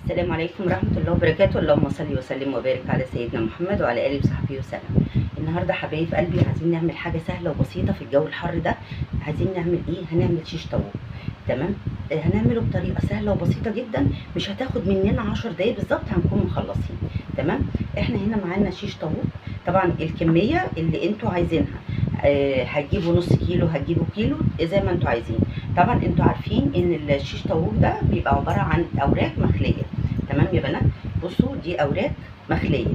السلام عليكم ورحمة الله وبركاته. اللهم صل وسلم وبارك على سيدنا محمد وعلى آله وصحبه وسلم. النهارده حبايب قلبي عايزين نعمل حاجة سهلة وبسيطة في الجو الحر ده. عايزين نعمل ايه؟ هنعمل شيش طاووق. تمام. هنعمله بطريقة سهلة وبسيطة جدا، مش هتاخد مننا 10 دقايق بالظبط هنكون مخلصين. تمام. احنا هنا معانا شيش طاووق. طبعا الكمية اللي انتوا عايزينها، هتجيبوا نص كيلو، هتجيبوا كيلو، زي ما انتوا عايزين. طبعا انتوا عارفين ان الشيش طاووق ده بيبقى عبارة عن اوراق مخلية. تمام يا بنات، بصوا دي اوراق مخليه.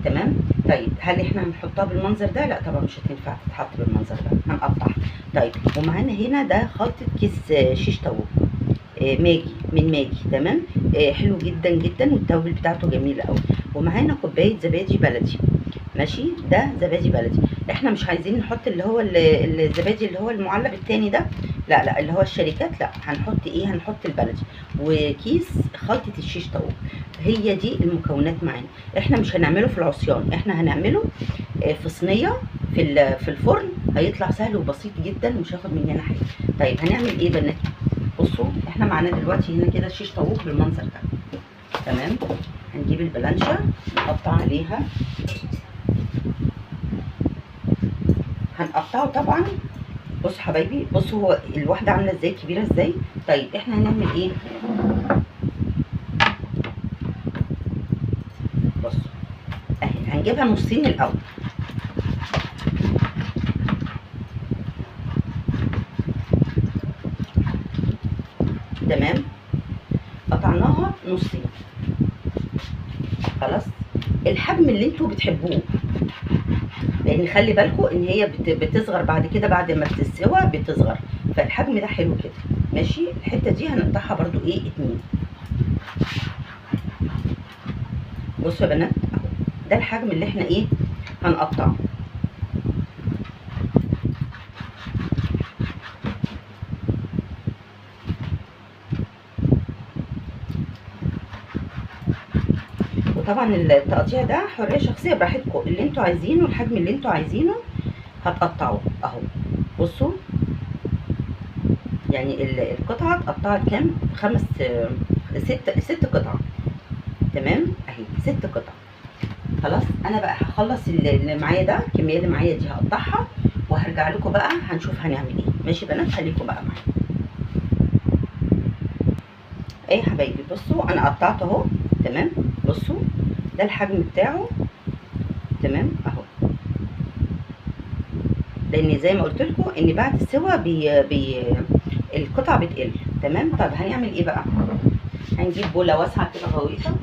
تمام. طيب هل احنا هنحطها بالمنظر ده؟ لا طبعا مش هتنفع تتحط بالمنظر ده، هنقطعها. طيب ومعانا هنا ده خلطه كيس شيش طاووق ماجي من ماجي. تمام. حلو جدا جدا والتوابل بتاعته جميله قوي. ومعانا كوبايه زبادي بلدي. ماشي، ده زبادي بلدي. احنا مش عايزين نحط اللي هو الزبادي اللي هو المعلب التاني ده، لا لا، اللي هو الشركات، لا هنحط ايه؟ هنحط البلدي. وكيس خلطة الشيش طاووق. هي دي المكونات معانا. احنا مش هنعمله في العصيان، احنا هنعمله في صينية في الفرن. هيطلع سهل وبسيط جدا ومش هياخد مننا حاجة. طيب هنعمل ايه بنات؟ بصوا احنا معانا دلوقتي هنا كده الشيش طاووق بالمنظر ده. تمام. هنجيب البلانشة نقطع عليها، هنقطعه طبعا. بصوا حبايبي، بصوا هو الواحده عامله ازاي، كبيره ازاي. طيب احنا هنعمل ايه؟ بصوا اهي هنجيبها نصين الاول. تمام. قطعناها نصين. خلاص. الحجم اللي انتوا بتحبوه، لان خلي بالكم ان هي بتصغر بعد كده، بعد ما بتستوى بتصغر، فالحجم ده حلو كده. ماشي. الحته دي هنقطعها برضو ايه، 2. بصوا يا بنات اهو، ده الحجم اللي احنا ايه هنقطعه. وطبعا التقطيع ده حريه شخصيه براحتكم، اللي انتوا عايزينه، الحجم اللي انتوا عايزينه هتقطعوه اهو. بصوا يعني القطعه اتقطعت كام؟ ست قطع. تمام اهي 6 قطع. خلاص. انا بقى هخلص اللي معايا ده، الكميه اللي معايا دي هقطعها وهرجع لكم بقى هنشوف هنعمل ايه. ماشي بنات، خليكم بقى معايا. ايه يا حبايبي، بصوا انا قطعت اهو. تمام. بصوا ده الحجم بتاعه. تمام اهو. لان زي ما قلت لكم ان بعد السوا القطع بتقل. تمام. طب هنعمل ايه بقى؟ هنجيب بوله واسعه كده غويطه،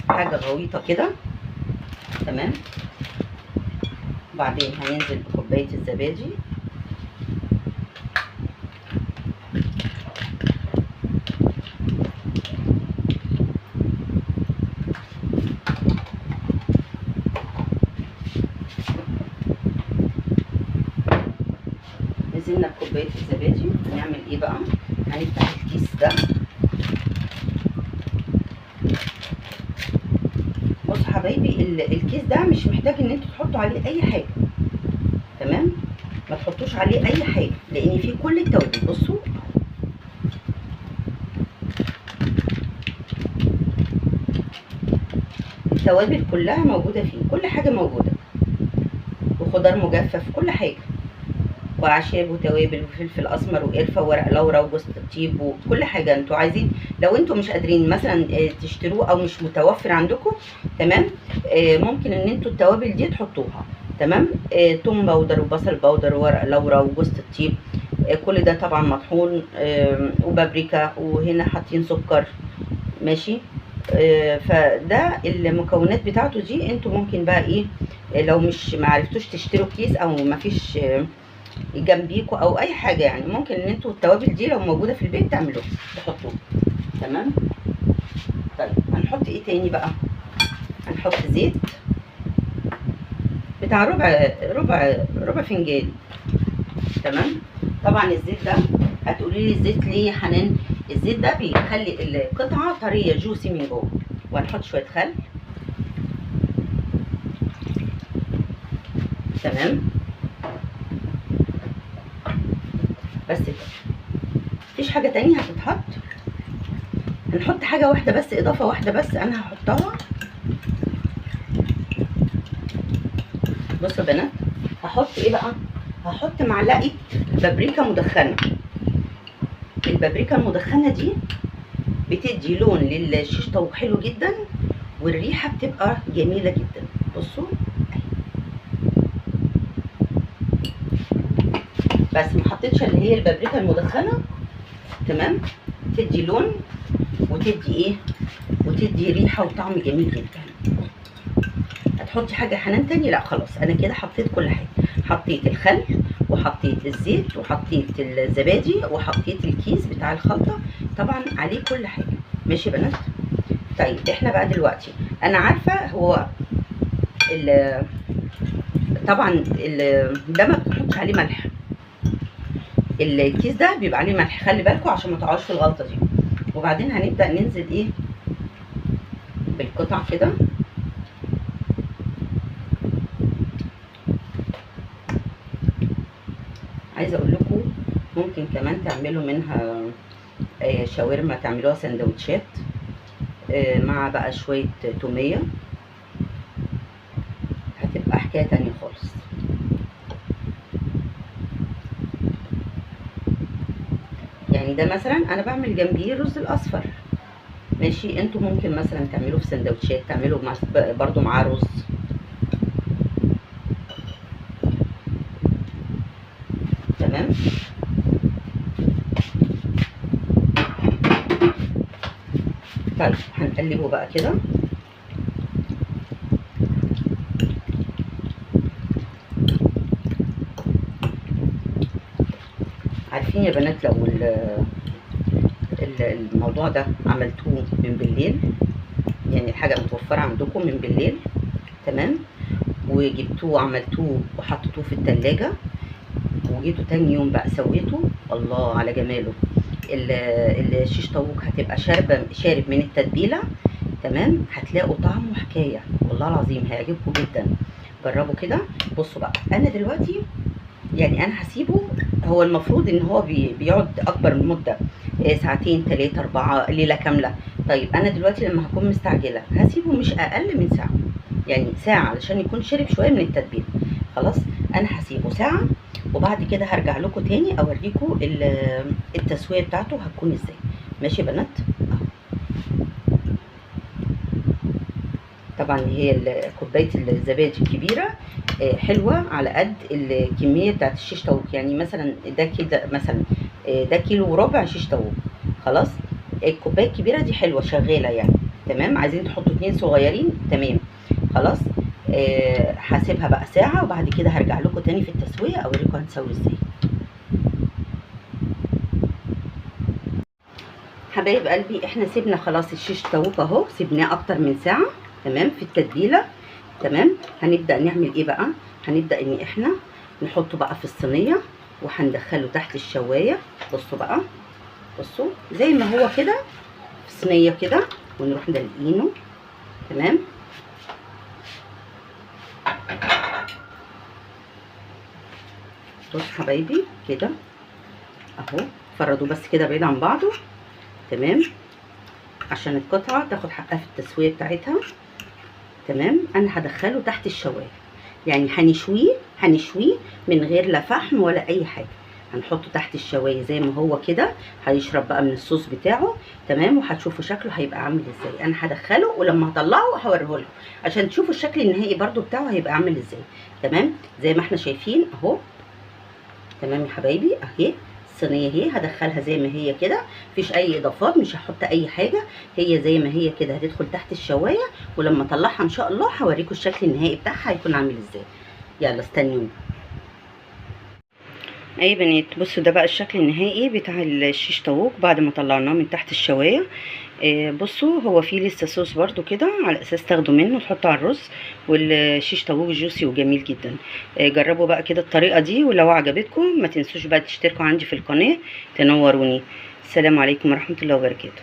حاجه غويطه كده. تمام. وبعدين هننزل بكوبايه الزبادي. نزلنا بكوبايه الزبادي. هنعمل ايه بقى؟ هنفتح الكيس ده. بصوا حبايبي، الكيس ده مش محتاج ان انتوا تحطوا عليه اي حاجه. تمام. ما تحطوش عليه اي حاجه لان فيه كل التوابل. بصوا التوابل كلها موجوده فيه، كل حاجه موجوده، وخضار مجفف، كل حاجه، واعشاب وتوابل وفلفل اسمر وقرفه وورق لورا وجوز الطيب وكل حاجه انتوا عايزين. لو انتوا مش قادرين مثلا تشتروه او مش متوفر عندكم، تمام، ممكن ان انتوا التوابل دي تحطوها. تمام. توم باودر وبصل باودر وورق لورا وجوز الطيب، كل ده طبعا مطحون، وبابريكا، وهنا حاطين سكر. ماشي. فده المكونات بتاعته دي. انتوا ممكن بقى ايه، لو مش معرفتوش تشتروا كيس او مفيش جنبيكوا او اي حاجه، يعني ممكن ان انتوا التوابل دي لو موجوده في البيت تعملوها تحطوها. تمام. طيب هنحط ايه تاني بقى؟ هنحط زيت بتاع ربع فنجان. تمام. طبعا الزيت ده هتقولي لي الزيت ليه يا حنان؟ الزيت ده بيخلي القطعه طريه جوسي من جوه. وهنحط شويه خل. تمام. بس كده، مفيش حاجه تانية هتتحط. هنحط حاجه واحده بس، اضافه واحده بس انا هحطها. بصوا يا بنات، هحط ايه بقى؟ هحط معلقه بابريكا مدخنه. البابريكا المدخنه دي بتدي لون للشيش طاووق حلو جدا، والريحه بتبقى جميله جدا. بصوا بس ما حطيتش اللي هي البابريكا المدخنه، تمام؟ تدي لون وتدي ايه، وتدي ريحه وطعم جميل جدا. هتحطي حاجه يا حنان تاني؟ لا خلاص، انا كده حطيت كل حاجه. حطيت الخل وحطيت الزيت وحطيت الزبادي وحطيت الكيس بتاع الخلطه، طبعا عليه كل حاجه. ماشي يا بنات؟ طيب احنا بقى دلوقتي، انا عارفه هو طبعا ده ما بتحطش عليه ملح، الكيس ده بيبقى عليه ملح، خلي بالكم عشان ما تقعوش في الغلطه دي. وبعدين هنبدا ننزل ايه بالقطع كده. عايزه اقول لكم ممكن كمان تعملوا منها شاورما، تعملوها سندوتشات مع بقى شويه توميه، هتبقى حكايه تانية خالص. يعني ده مثلا انا بعمل جنبيه الرز الاصفر، ماشي؟ انتوا ممكن مثلا تعملوه في سندوتشات، تعملوا برضو معاه رز. تمام. طيب هنقلبه بقى كده. عارفين يا بنات لو الموضوع ده عملتوه من بالليل، يعني الحاجه متوفره عندكم من بالليل، تمام، وجبتوه عملتوه وحطيتوه في التلاجة، وجيتوا تاني يوم بقى سويته، الله على جماله. الشيش طاووق هتبقى شارب من التتبيله، تمام؟ هتلاقوا طعمه حكايه، والله العظيم هيعجبكم جدا. جربوا كده. بصوا بقى، انا دلوقتي يعني انا هسيبه، هو المفروض ان هو بيقعد اكبر من مده، ساعتين 3 4 ليله كامله. طيب انا دلوقتي لما هكون مستعجله هسيبه مش اقل من ساعه، يعني ساعه علشان يكون شرب شويه من التتبيله. خلاص انا هسيبه ساعه، وبعد كده هرجع لكم تاني اوريكم التسويه بتاعته هتكون ازاي. ماشي يا بنات؟ طبعا هي كوبايه الزبادي الكبيره حلوه على قد الكميه بتاعت الشيش طاووق، يعني مثلا ده كده مثلا ده كيلو وربع شيش طاووق. خلاص الكوبايه الكبيره دي حلوه شغاله يعني، تمام. عايزين تحطوا 2 صغيرين، تمام. خلاص هسيبها بقى ساعه، وبعد كده هرجع لكم تاني في التسويه اوريكم هنسوي ازاي. حبايب قلبي، احنا سيبنا خلاص الشيش طاووق اهو، سيبناه اكتر من ساعه، تمام، في التتبيله، تمام. هنبدا نعمل ايه بقى؟ هنبدا ان احنا نحطه بقى في الصينيه، وهندخله تحت الشوايه. بصوا بقى، بصوا زي ما هو كده في صينيه كده، ونروح دلقينه، تمام. بصوا حبايبي كده اهو، فردوا بس كده بعيد عن بعضه، تمام، عشان القطعه تاخد حقها في التسويه بتاعتها، تمام. انا هدخله تحت الشوايه، يعني هنشويه من غير لا فحم ولا اي حاجه، هنحطه تحت الشوايه زي ما هو كده، هيشرب بقى من الصوص بتاعه، تمام. وهتشوفوا شكله هيبقى عامل ازاي. انا هدخله ولما هطلعه هوريه لكم عشان تشوفوا الشكل النهائي برده بتاعه هيبقى عامل ازاي، تمام. زي ما احنا شايفين اهو، تمام يا حبايبي. اهي الصينيه اهي، هدخلها زي ما هي كده، مفيش اي اضافات، مش هحط اي حاجه، هي زي ما هي كده هتدخل تحت الشوايه، ولما اطلعها ان شاء الله هوريكم الشكل النهائي بتاعها هيكون عامل ازاي. يلا استنوني. اي بنات، بصوا ده بقى الشكل النهائي بتاع الشيش طاووق بعد ما طلعناه من تحت الشوايه. بصوا هو فيه لسه صوص برده كده، على اساس تاخدوا منه تحطوا على الرز، والشيش طاووق جوسي وجميل جدا. جربوا بقى كده الطريقه دي، ولو عجبتكم ما تنسوش بقى تشتركوا عندي في القناه، تنوروني. السلام عليكم ورحمه الله وبركاته.